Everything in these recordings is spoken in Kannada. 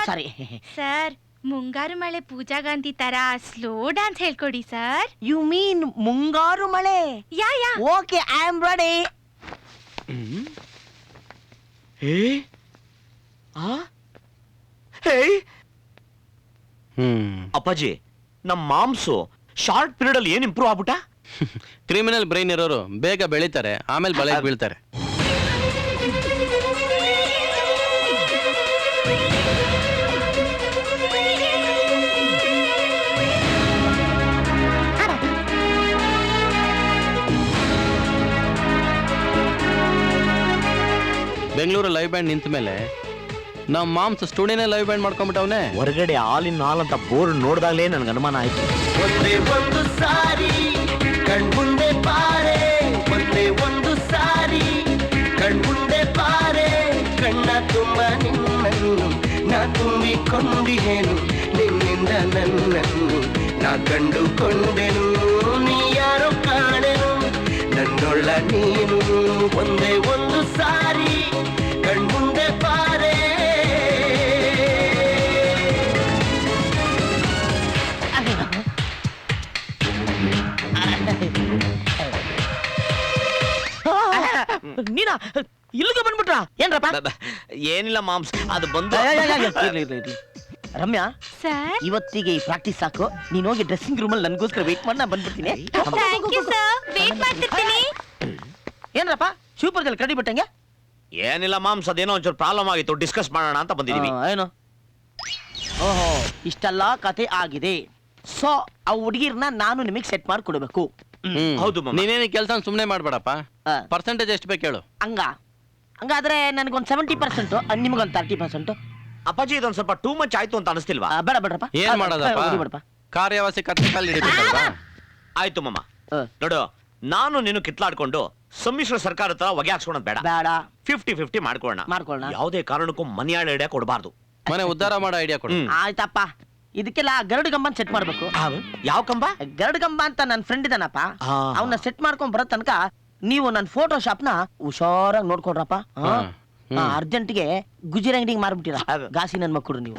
ಸಾರಿ ಸರ್ ಮುಂಗಾರು ಮಳೆ ಪೂಜಾ ಗಾಂಧಿ ತರ ಸ್ಲೋ ಡ್ಯಾನ್ಸ್ ಹೇಳ್ಕೊಡಿ sir. You mean Mungaru Male? Ya okay, I am ready. ಅಪ್ಪಾಜಿ, ನಮ್ ಮಾಮ್ಸು ಶಾರ್ಟ್ ಪೀರಿಯಡ್ ಅಲ್ಲಿ ಏನ್ ಇಂಪ್ರೂವ್ ಆಗ್ಬಿಟ್ಟ? ಕ್ರಿಮಿನಲ್ ಬ್ರೈನ್ ಇರೋರು ಬೇಗ ಬೆಳಿತಾರೆ, ಆಮೇಲೆ ಬಲೆ ಬೀಳ್ತಾರೆ. ಬೆಂಗಳೂರು ಲೈವ್ ಬ್ಯಾಂಡ್ ನಿಂತ ಮೇಲೆ ನಮ್ಮ ಮಾಮ್ಸ್ ಸ್ಟುಡಿಯೋನೇ ಲೈವ್ ಬ್ಯಾಂಡ್ ಮಾಡ್ಕೊಂಡ್ಬಿಟ್ಟವನೇ. ಹೊರಗಡೆ ಆಲ್ ಇನ್ ಆಲ್ ಅಂತ ಬೋರ್ಡ್ ನೋಡಿದಾಗಲೇ ನನ್ಗೆ ಅನುಮಾನ ಆಯ್ತು. ಒಂದೇ ಒಂದು ಸಾರಿ ಕಣ್ಮುಂದೆ ಬಾರೆ, ಒಂದೇ ಒಂದು ಸಾರಿ ಕಣ್ಮುಂದೆ ಬಾರೆ, ಕಣ್ಣ ತುಂಬ ನಿನ್ನನ್ನು ನಾ ತುಂಬಿಕೊಂಡಿಹೇನು, ನಿನ್ನಿಂದ ನನ್ನನ್ನು ನಾ ಕಂಡುಕೊಂಡೆನು, ನೀ ಯಾರೋ ಕಾಣೆನು ನನ್ನೊಳ್ಳ ನೀನು, ಒಂದೇ ಒಂದು ಸಾರಿ ಕಣ್ಮುಂದೆ ಬಾರೆ. ನೀನಾ ಇಲ್ಲಿಗೆ ಬಂದ್ಬಿಟ್ರಾ? ಏನ್ರಪ್ಪ? ಏನಿಲ್ಲ ಮಾಮ್ಸ್, ಅದು ಬಂದು ರಮ್ಯಾ, ಸರ್. ಇವತ್ತಿಗೆ ಈ ಪ್ರಾಕ್ಟೀಸ್ ಸಾಕು. ನೀನ್ ಹೋಗಿ ಡ್ರೆಸ್ಸಿಂಗ್ ರೂಮ್ ಅಲ್ಲಿ ನನ್ಗೋಸ್ಕರ ವೇಟ್ ಮಾಡಿ, ನಾ ಬಂದ್ಬಿಡ್ತೀನಿ. ಥ್ಯಾಂಕ್ ಯು ಸರ್, ವೇಟ್ ಮಾಡ್ತಿರ್ತೀನಿ. ಏನ್ರಪ್ಪ ಸೂಪರ್ ಕಡಿ ಬಿಟ್ಟಂಗೆ? ಏನಿಲ್ಲ ಮಾಮ್ಸ್, ಅದೇನೋ ಒಂಚೂರು ಪ್ರಾಬ್ಲಮ್ ಆಗಿತ್ತು, ಡಿಸ್ಕಸ್ ಮಾಡೋಣ ಅಂತ ಬಂದಿದೀವಿ. ಏನು? ಓಹೋ, ಇಷ್ಟೆಲ್ಲ ಕತೆ ಆಗಿದೆ. ಸೊ ಆ ಹುಡುಗಿರ್ನ ನಾನು ನಿಮಗೆ ಸೆಟ್ ಮಾಡಿ ಕೊಡ್ಬೇಕು. ಹೌದು, ನೀನೇನು ಕೆಲಸ ಸುಮ್ಮನೆ ಮಾಡ್ಬೇಡಪ್ಪ. ಪರ್ಸೆಂಟೇಜ್ ಎಷ್ಟು ಬೇಕು ಹೇಳು. ಹಂಗಾದ್ರೆ ನನಗೊಂದು 70%, ನಿಮಗೊಂದು 30%. ಅಪ್ಪಾಜಿ, ಇದೊಂದು ಸ್ವಲ್ಪ ಟೂ ಮಚ್ ಆಯ್ತು ಅಂತ ಅನಿಸ್ತಿಲ್ವಾ? ಬೇಡ ಬೇಡ್ರಪ್ಪ. ಏನ್ ಮಾಡೋದಪ್ಪ? ಕಾರ್ಯವಾಸಿ ಕತ್ತೆ ಕಾಲು ಹಿಡಿಬೇಕಲ್ವಾ? ಆಯ್ತು ಮಮ್ಮ, ನೋಡು, ನಾನು ನೀನು ಕಿತ್ಲಾಡ್ಕೊಂಡು ಸಮ್ಮಿಶ್ರ ಸರ್ಕಾರ ತರ ಹೊಗೆ ಹಾಕ್ಸ್ಕೊಳೋದು ಬೇಡ. 50-50 ಮಾಡ್ಕೊಳ್ಳೋಣ. ಯಾವುದೇ ಕಾರಣಕ್ಕೂ ಮನಿ ಐಡಿಯಾ ಕೊಡಬಾರ್ದು. ಮನೆ ಉದ್ಧಾರ ಮಾಡೋ ಐಡಿಯಾ ಕೊಡು. ಆಯ್ತಪ್ಪ, ಇದಕ್ಕೆಲ್ಲ ಗರುಡು ಕಂಬ ಸೆಟ್ ಮಾಡ್ಬೇಕು. ಯಾವ ಕಂಬ? ಗರುಡು ಕಂಬ ಅಂತ ನನ್ನ ಫ್ರೆಂಡ್ ಇದಾನಪ್ಪ, ಅವನ್ನ ಸೆಟ್ ಮಾಡ್ಕೊಂಡ್ ಬರೋ ತನಕ ನೀವು ನನ್ನ ಫೋಟೋಶಾಪ್ ನ ಹುಷಾರಾಗಿ ನೋಡ್ಕೊಡ್ರಪ್ಪ. ಅರ್ಜೆಂಟ್ಗೆ ಗುಜರಿ ಅಂಗಡಿಗೆ ಮಾರ್ಬಿಟ್ಟಿರ ಗಾಸಿ ನನ್ ಮಕ್ಕಳು ನೀವು.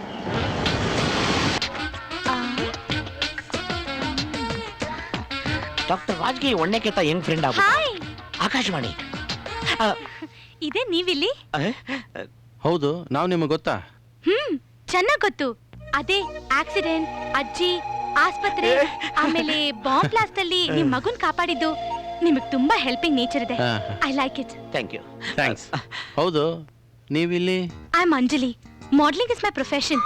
ಡಾಕ್ಟರ್ ರಾಜ್ಗೆ ಒಣ್ಣೆಕೆತ ಹೆಂಗ್ ಫ್ರೆಂಡ್ ಆಗ? ಆಕಾಶವಾಣಿ ಇದೆ ನೀವಿಲ್ಲಿ? ಹೌದು, ನಾವು ನಿಮಗೆ ಗೊತ್ತಾ? ಚೆನ್ನಾಗ್ ಗೊತ್ತು. ಅದೇ ಆಕ್ಸಿಡೆಂಟ್, ಅಜ್ಜಿ, ಆಸ್ಪತ್ರೆ, ಆಮೇಲೆ ಬಾಂಬ್ ಬ್ಲಾಸ್ಟ್ ಅಲ್ಲಿ ನಿಮ್ ಮಗುನ್ ಕಾಪಾಡಿದ್ದು. ನಿಮಗ್ ತುಂಬಾ ಹೆಲ್ಪಿಂಗ್ ನೇಚರ್ ಇದೆ. I like it. Thank you. Thanks. ಹೌದು, ನೀವಿಲ್ಲಿ? I am Anjali. Modelling is my profession.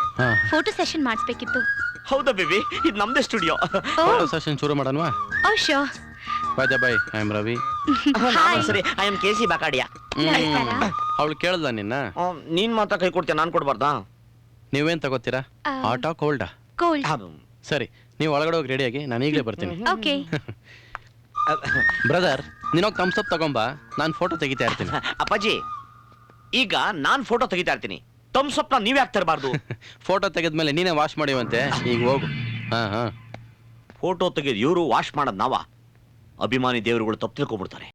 Photo session ಮಾಡಿಸ್ಬೇಕಿತ್ತು. ಹೌದಾ ಬೇಬಿ, ಇದು ನಮ್ದೇ ಸ್ಟುಡಿಯೋ. ಫೋಟೋ ಸೆಷನ್ ಶುರು ಮಾಡೋಣವಾ? Oh sure. Bye, I am Ravi. ಸರಿ, ಐ ಆಮ್ ಕೆಸಿ ಬಾಕಾಡಿಯಾ. ಅವಳು ಕೇಳ್ದ ನಿನ್ನ? ನೀನ್ ಮಾತ್ರ ಕೈ ಕೊಡ್ತೀಯ, ನಾನ್ ಕೊಡ್ಬಾರ್ದಾ? ನೀವೇನ್ ತಗೋತೀರಾ, ಹಾಟಾ ಕೋಲ್ಡಾ? ಕೋಲ್ಡ್. ಸರಿ, ನೀವು ಒಳಗಡೆ ಹೋಗಿ ರೆಡಿಯಾಗಿ, ನಾನು ಈಗಲೇ ಬರ್ತೀನಿ. ಓಕೆ ಬ್ರದರ್, ನೀನೋಗಿ ಥಮ್ಸ್ ಅಪ್ ತಗೊಂಬಾ, ನಾನು ಫೋಟೋ ತೆಗಿತಾ ಇರ್ತೀನಿ. ಅಪ್ಪಾಜಿ, ಈಗ ನಾನ್ ಫೋಟೋ ತೆಗಿತಾ ಇರ್ತೀನಿ, ಥಮ್ಸ್ ಅಪ್ ನೀವೇ ಆಗ್ತಾ ಇರಬಾರ್ದು. ಫೋಟೋ ತೆಗೆದ್ಮೇಲೆ ನೀನೇ ವಾಶ್ ಮಾಡಿವಂತೆ, ಈಗ ಹೋಗು. ಫೋಟೋ ತೆಗೆದು ಇವರು ವಾಶ್ ಮಾಡೋದ್ ನಾವ? ಅಭಿಮಾನಿ ದೇವರುಗಳು ತಪ್ಪು ತಿಳ್ಕೊಂಡ್ಬಿಡ್ತಾರೆ.